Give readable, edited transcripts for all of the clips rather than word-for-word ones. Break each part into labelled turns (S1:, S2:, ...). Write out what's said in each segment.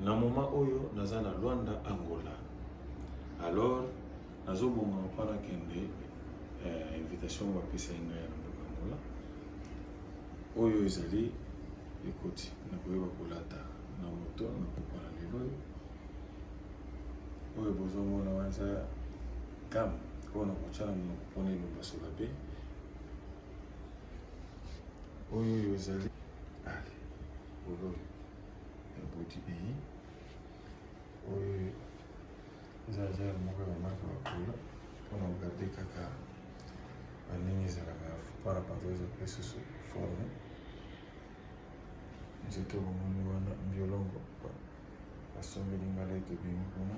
S1: na moment oyo naza na Luanda Angola. Alors nazobonga mpana kende invitation wa pesa inga ya mboka Angola oyo ezali ekoti na koyeba kolata na moto na papa na lelo oyo bozomona wanza gam ona kochana mpona ilomba sola be oyo ezali ali olo boti eyi oyo ezali moko ya marque bakula mpona kogarde kaka bandenge ezalaka para patrese pesa forme nzete komoni wana mbiolongo basongeli ngala etobimi kuna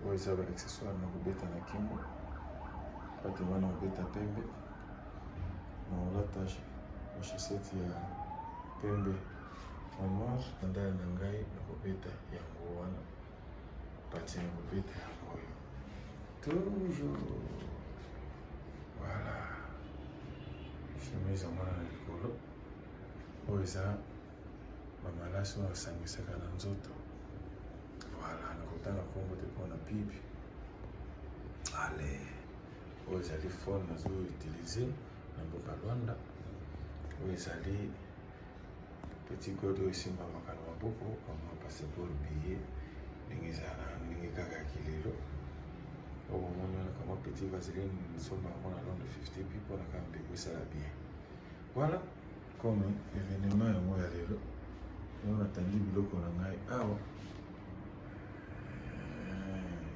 S1: oyo eza ba accessoire na kobeta na kingo pate wana kobeta pembe na olata bachaussette ya pembe na noir sandale na ngai na kobeta yango wana pati na kobeta yango oyo toujours voilà chemise amona na likolo oyo eza bamalasi oyo asangisaka na nzoto voilà na kotanga kombo te mpona pipi ale oyo ezali phone nazo utilize na mboka Luanda oyo ezali petit code oyo esimbamaka na maboko kama passeport billet ndenge ezala ndenge kaka ya kilelo oyo bomoni wana kama petit vaseline nsomba yango na Londres 50 pi mpona kaka mbeko esala bien voilà comme événement yango ya lelo oyo natandi biloko na ngai awa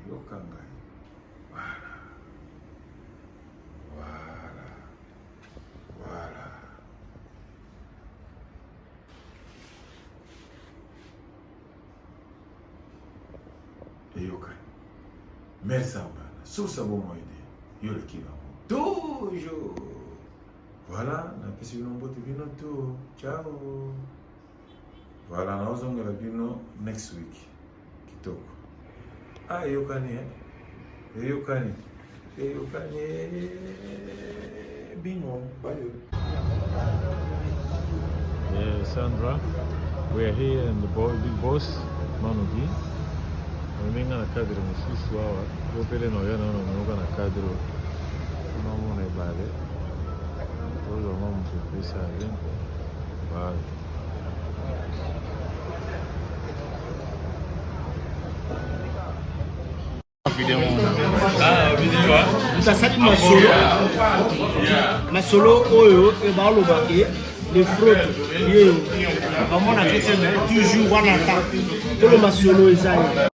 S1: yoka ngai voilà voilà voilà eyokani merci ambana susa bomoide yo leki bango toujours voilà napesi bino mbote bino to ciao voilà naozongela bino next week kitoko eyokani eyokani bingo bye.
S2: Yeah, Sandra, we are here in the big boss, Manugi. Wemenga na kadri mususu hawa. Yopele no yana no mnoga na kadri. Mama na bale. Ozo mama msupisa again. Bye.
S3: Vidéo. Tasali masolo oyo e baloba ke les fraudes ye vraiment na toujours wana ta to le masolo ezali